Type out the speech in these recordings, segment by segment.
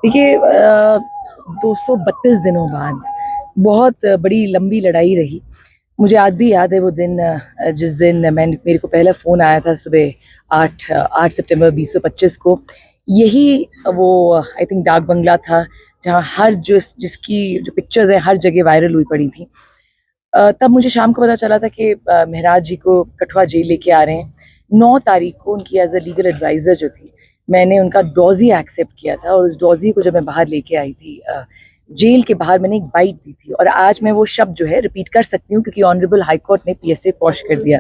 देखिए 232 दिनों बाद बहुत बड़ी लंबी लड़ाई रही। मुझे आज भी याद है वो दिन, जिस दिन मेरे को पहला फ़ोन आया था सुबह 8 सितंबर 2025 को। यही वो आई थिंक डाक बंगला था जहाँ हर जिसकी जो पिक्चर्स हैं हर जगह वायरल हुई पड़ी थी। तब मुझे शाम को पता चला था कि महराज जी को कठुआ जेल लेके आ रहे हैं। 9 तारीख को उनकी एज अ लीगल एडवाइज़र जो थी, मैंने उनका डॉजी एक्सेप्ट किया था और उस डॉजी को जब मैं बाहर लेके आई थी जेल के बाहर, मैंने एक बाइट दी थी और आज मैं वो शब्द जो है रिपीट कर सकती हूँ क्योंकि ऑनरेबल हाई कोर्ट ने पीएसए पॉश कर दिया।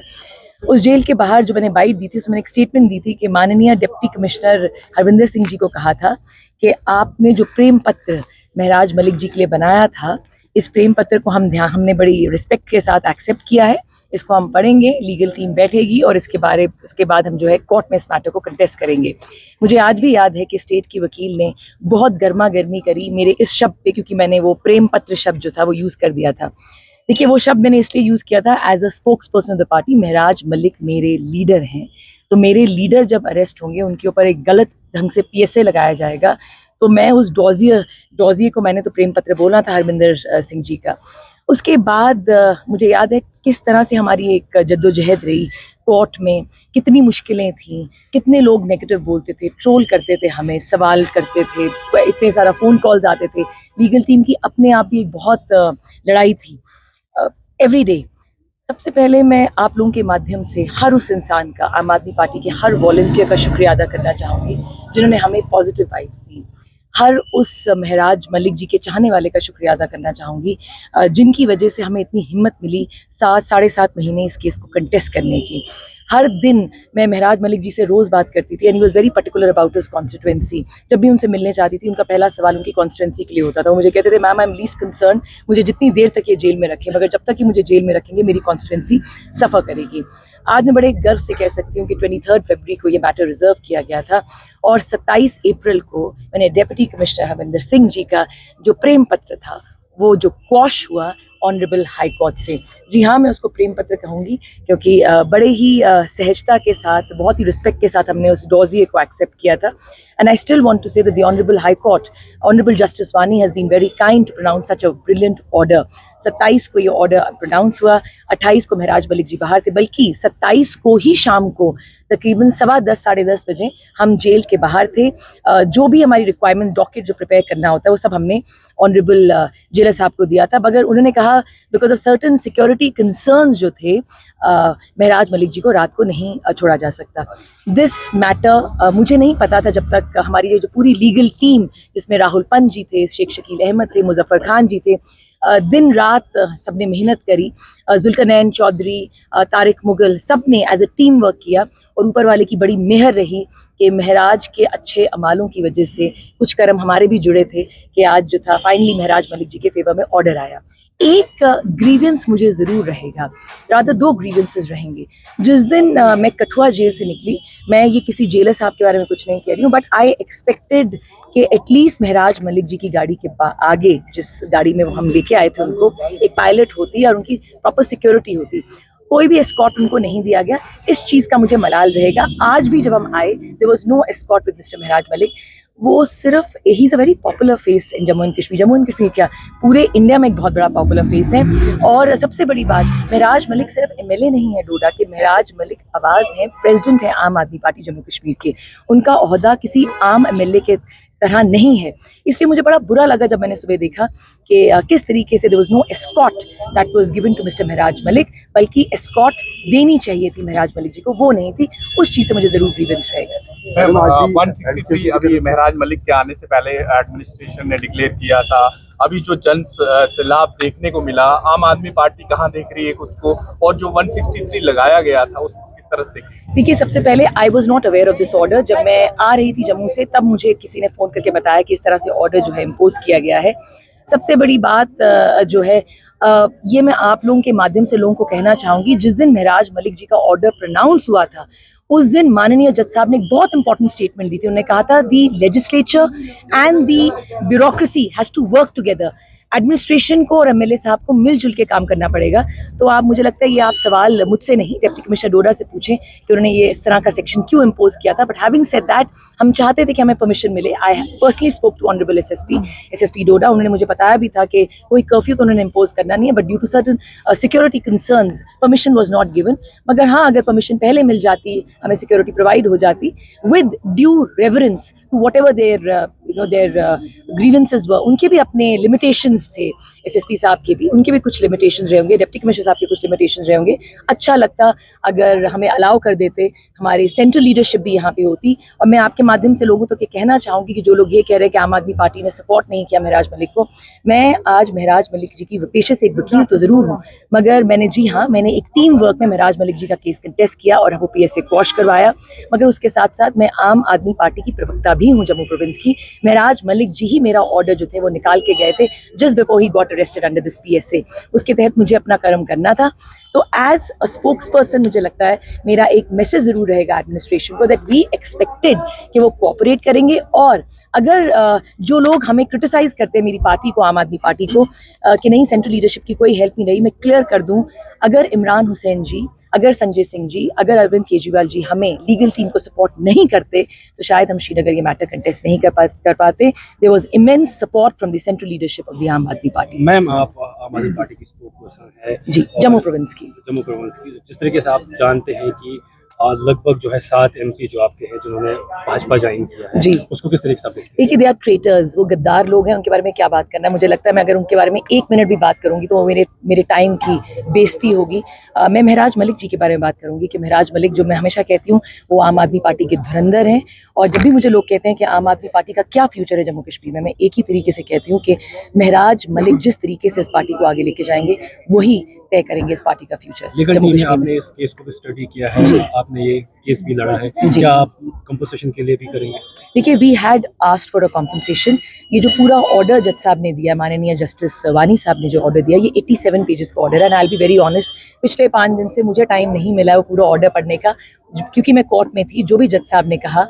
उस जेल के बाहर जो मैंने बाइट दी थी उसमें एक स्टेटमेंट दी थी कि माननीय डिप्टी कमिश्नर हरविंदर सिंह जी को कहा था कि आपने जो प्रेम पत्र महराज मलिक जी के लिए बनाया था, इस प्रेम पत्र को हमने बड़ी रिस्पेक्ट के साथ एक्सेप्ट किया है। इसको हम पढ़ेंगे, लीगल टीम बैठेगी और उसके बाद हम जो है कोर्ट में इस मैटर को कंटेस्ट करेंगे। मुझे आज भी याद है कि स्टेट की वकील ने बहुत गर्मा गर्मी करी मेरे इस शब्द पे, क्योंकि मैंने वो प्रेम पत्र शब्द जो था वो यूज़ कर दिया था। देखिए वो शब्द मैंने इसलिए यूज़ किया था as a spokesperson of the party. Maharaj Malik मेरे लीडर हैं, तो मेरे लीडर जब अरेस्ट होंगे उनके ऊपर एक गलत ढंग से पीएसए लगाया जाएगा, तो मैं उस डॉजिए को मैंने तो प्रेम पत्र बोला था हरविंदर सिंह जी का। उसके बाद मुझे याद है किस तरह से हमारी एक जद्दोजहद रही कोर्ट में, कितनी मुश्किलें थीं, कितने लोग नेगेटिव बोलते थे, ट्रोल करते थे, हमें सवाल करते थे, इतने सारा फ़ोन कॉल्स आते थे। लीगल टीम की अपने आप ही एक बहुत लड़ाई थी एवरी डे। सबसे पहले मैं आप लोगों के माध्यम से हर उस इंसान का, आम आदमी पार्टी के हर वॉलंटियर का शुक्रिया अदा करना चाहूँगी जिन्होंने हमें पॉजिटिव वाइब्स दी। हर उस महराज मलिक जी के चाहने वाले का शुक्रिया अदा करना चाहूँगी जिनकी वजह से हमें इतनी हिम्मत मिली 7-7.5 महीने इस केस को कंटेस्ट करने की। हर दिन मैं महराज मलिक जी से रोज़ बात करती थी and he was very particular about his constituency. जब भी उनसे मिलने जाती थी उनका पहला सवाल उनकी कॉन्स्टिट्यूएंसी के लिए होता था। वो मुझे कहते थे, ma'am I am least concern, मुझे जितनी देर तक ये जेल में रखें, मगर जब तक ये मुझे जेल में रखेंगे मेरी कॉन्स्टिट्यूएंसी सफ़र करेगी। आज मैं बड़े गर्व से कह सकती हूँ कि 23 फरवरी को ये मैटर रिजर्व किया गया था और 27 अप्रैल को मैंने डिप्टी कमिश्नर हरविंदर सिंह जी का जो प्रेम पत्र था वो जो क्वॉश हुआ ऑनरेबल हाई कोर्ट से। जी हाँ, मैं उसको प्रेम पत्र कहूँगी क्योंकि बड़े ही सहजता के साथ, बहुत ही रिस्पेक्ट के साथ हमने उस डॉजिए को एक्सेप्ट किया था। And I still want to say that the Honorable High Court, Honorable Justice Wani has been very kind to pronounce such a brilliant order. 27 को ये ऑर्डर प्रोनाउंस हुआ, 28 को महराज मलिक जी बाहर थे, बल्कि 27 को ही शाम को तकरीबन 10:15 साढ़े 10 बजे हम जेल के बाहर थे। जो भी हमारी रिक्वायरमेंट डॉकेट जो प्रिपेयर करना होता है वो सब हमने ऑनरेबल जेलर साहब को दिया था, मगर उन्होंने कहा because of certain security concerns जो थे महराज मलिक जी को रात को नहीं छोड़ा जा सकता। दिस मैटर मुझे नहीं पता था जब तक हमारी ये जो पूरी लीगल टीम जिसमें राहुल पंत जी थे, शेख शकील अहमद थे, मुजफ्फर खान जी थे, दिन रात सबने मेहनत करी, जुल्करनैन चौधरी, तारिक मुगल, सब ने एज अ टीम वर्क किया और ऊपर वाले की बड़ी मेहर रही कि महराज के अच्छे अमालों की वजह से कुछ कर्म हमारे भी जुड़े थे कि आज जो था फाइनली महराज मलिक जी के फेवर में ऑर्डर आया। एक ग्रीवेंस मुझे ज़रूर रहेगा, रादर 2 ग्रीवेंसेस रहेंगे। जिस दिन मैं कठुआ जेल से निकली, मैं ये किसी जेलर साहब के बारे में कुछ नहीं कह रही हूँ, बट आई एक्सपेक्टेड कि एटलीस्ट महराज मलिक जी की गाड़ी के आगे, जिस गाड़ी में हम लेके आए थे उनको, एक पायलट होती और उनकी प्रॉपर सिक्योरिटी होती। कोई भी एस्कॉर्ट उनको नहीं दिया गया। इस चीज़ का मुझे मलाल रहेगा। आज भी जब हम आए there was no escort with mister Maharaj Malik. वो सिर्फ ही is a very popular face in Jammu and Kashmir. Jammu and Kashmir क्या, पूरे इंडिया में एक बहुत बड़ा पॉपुलर फेस है। और सबसे बड़ी बात, महराज मलिक सिर्फ एमएलए नहीं है डोडा के, महराज मलिक आवाज़ हैं, प्रेसिडेंट हैं आम आदमी पार्टी जम्मू कश्मीर के। उनका ओहदा किसी आम एमएलए के तरह नहीं है। इसलिए मुझे बड़ा बुरा लगा जब मैंने सुबह देखा कि किस तरीके से there was no escort that was given to mister Maharaj Malik, बल्कि एस्कॉर्ट देनी चाहिए थी महराज मलिक जी को, वो नहीं थी। उस चीज़ से मुझे ज़रूर ग्रीवेंस रहेगा। 163 अभी महराज मलिक के आने से पहले एडमिनिस्ट्रेशन ने डिक्लेयर किया था। अभी जो जन सैलाब देखने को मिला, आम आदमी पार्टी कहाँ देख रही है खुद को, और जो 163 लगाया गया था उसको किस तरह से देखी? देखिए, सबसे पहले I was not aware of this order. जब मैं आ रही थी जम्मू से तब मुझे किसी ने फ़ोन करके बताया कि इस तरह से ऑर्डर जो है इम्पोज किया गया है। सबसे बड़ी बात जो है ये मैं आप लोगों के माध्यम से लोगों को कहना चाहूँगी, जिस दिन महराज मलिक जी का ऑर्डर प्रोनाउंस हुआ था उस दिन माननीय जज साहब ने एक बहुत इंपॉर्टेंट स्टेटमेंट दी थी। उन्होंने कहा था the legislature and the bureaucracy has to work together administration को और एमएलए साहब को मिलजुल के काम करना पड़ेगा। तो आप, मुझे लगता है ये आप सवाल मुझसे नहीं डिप्टी कमिश्नर डोडा से पूछें कि उन्होंने ये इस तरह का सेक्शन क्यों इम्पोज किया था। बट हैविंग सेड दैट, हम चाहते थे कि हमें परमिशन मिले। I personally spoke to honourable SSP Doda. उन्होंने मुझे बताया भी था कि कोई कर्फ्यू तो उन्होंने इम्पोज करना नहीं है, but due to certain security concerns permission was not given. मगर हाँ, अगर परमिशन पहले मिल जाती, हमें सिक्योरिटी प्रोवाइड हो जाती with due reverence to whatever their grievances were. उनके भी अपने लिमिटेशंस थे, एसएसपी साहब के भी, उनके भी कुछ लिमिटेशंस रहे होंगे, डिप्टी कमिश्नर साहब के कुछ लिमिटेशंस रहे होंगे। अच्छा लगता अगर हमें अलाउ कर देते, हमारी सेंट्रल लीडरशिप भी यहाँ पे होती। और मैं आपके माध्यम से लोगों तक ये कहना चाहूँगी कि जो लोग ये कह रहे हैं कि आम आदमी पार्टी ने सपोर्ट नहीं किया महराज मलिक को, मैं आज महराज मलिक जी की पेशे से एक वकील तो ज़रूर हूँ, मगर मैंने एक टीम वर्क में महराज मलिक जी का केस कंटेस्ट किया और वो पीएसए क्वॉश करवाया। मगर उसके साथ साथ मैं आम आदमी पार्टी की प्रवक्ता भी हूँ जम्मू प्रोविंस की। महराज मलिक जी ही मेरा ऑर्डर जो थे वो निकाल के गए थे just before he got arrested under this PSA. उसके तहत मुझे अपना कर्म करना था। तो एज अ स्पोक्स पर्सन मुझे लगता है मेरा एक मैसेज ज़रूर रहेगा एडमिनिस्ट्रेशन को, दैट वी एक्सपेक्टेड कि वो कोऑपरेट करेंगे। और अगर जो लोग हमें क्रिटिसाइज़ करते हैं, मेरी पार्टी को, आम आदमी पार्टी को, कि नहीं सेंट्रल लीडरशिप की कोई हेल्प नहीं रही, मैं क्लियर कर दूं, अगर इमरान हुसैन जी, अगर संजय सिंह जी, अगर अरविंद केजरीवाल जी हमें लीगल टीम को सपोर्ट नहीं करते तो शायद हम श्रीनगर ये मैटर कंटेस्ट नहीं कर पाते। There was immense support from the central leadership of the Aam Aadmi party. Ma'am, आप आम आदमी पार्टी की स्पोक पर्सन है जी, जम्मू प्रोविंस की। जम्मू प्रोविंस की। जिस तरीके से आप जानते हैं कि लगभग जो है 7 एमपी जो आपके हैं जिन्होंने भाजपा ज्वाइन किया है, जी, उसको किस तरीके से आप देखते हैं? देखिए, दे आर ट्रेटर्स, वो गद्दार लोग हैं, उनके बारे में क्या बात करना है। मुझे लगता है मैं अगर उनके बारे में 1 मिनट भी बात करूंगी तो वो मेरे टाइम की बेइज्जती होगी। मैं महराज मलिक जी के बारे में बात करूंगी कि महराज मलिक, जो मैं हमेशा कहती हूँ, वो आम आदमी पार्टी के धुरंधर हैं। और जब भी मुझे लोग कहते हैं कि आम आदमी पार्टी का क्या फ्यूचर है जम्मू कश्मीर में, मैं एक ही तरीके से कहती हूँ कि महराज मलिक जिस तरीके से इस पार्टी को आगे लेके जाएंगे वही तय करेंगे इस पार्टी का फ्यूचर लीगल जम्मू टीम में कश्मीर में। आपने इस केस को भी स्टडी किया है, आपने ये केस भी लड़ा है, जी। क्या आप कंपनसेशन के लिए भी करेंगे? देखिए, we had asked for a compensation. ये जो पूरा ऑर्डर जज साहब ने दिया, माननीय जस्टिस वानी साहब ने जो ऑर्डर दिया, ये 87 पेजेस का ऑर्डर है। And I will be very honest, पिछले 5 दिन से मुझे टाइम नहीं मिला है वो पूरा ऑर्डर पढ़ने का, क्योंकि मैं कोर्ट में थी। जो भी जज साहब ने कहा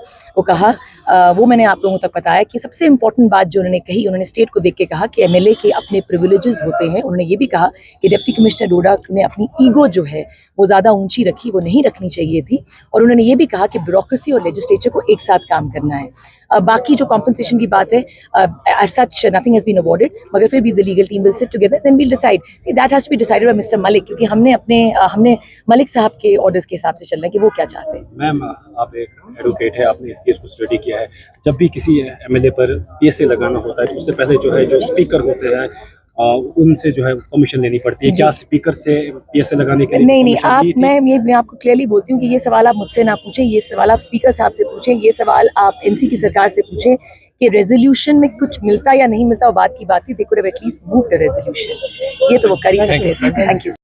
वो मैंने आप लोगों तक बताया कि सबसे इंपॉर्टेंट बात जो उन्होंने कही, उन्होंने स्टेट को देख के कहा कि एमएलए के अपने प्रिविलेजेस होते हैं। उन्होंने ये भी कहा कि डिप्टी कमिश्नर डोडा ने अपनी ईगो जो है वो ज़्यादा ऊंची रखी, वो नहीं रखनी चाहिए थी। और उन्होंने ये भी कहा कि ब्यूरोक्रेसी और लेजिस्लेचर को एक साथ काम करना है। बाकी जो कॉम्पनसेशन की बात है, as such nothing has been awarded, मगर फिर भी the legal team will sit together, then we'll decide. See, that has to be decided by mister Malik, क्योंकि हमने मलिक साहब के ऑर्डर्स के हिसाब से चलना है कि वो क्या चाहते हैं। मैम, आप एक एडवोकेट है, आपने इस केस को स्टडी किया है। जब भी किसी एमएलए पर पीएसए लगाना होता है तो उससे पहले जो है जो स्पीकर होते हैं उनसे जो है परमिशन लेनी पड़ती है। क्या स्पीकर से पीएसए लगाने के लिए नहीं, permission आप ली थी? मैं आपको क्लियरली बोलती हूँ कि ये सवाल आप मुझसे ना पूछें, ये सवाल आप स्पीकर साहब से पूछें, ये सवाल आप एनसी की सरकार से पूछें कि रेजोल्यूशन में कुछ मिलता या नहीं मिलता, वो बात की बात थी। They could have at least moved a resolution, ये तो वो कर ही सकते थे। Thank you.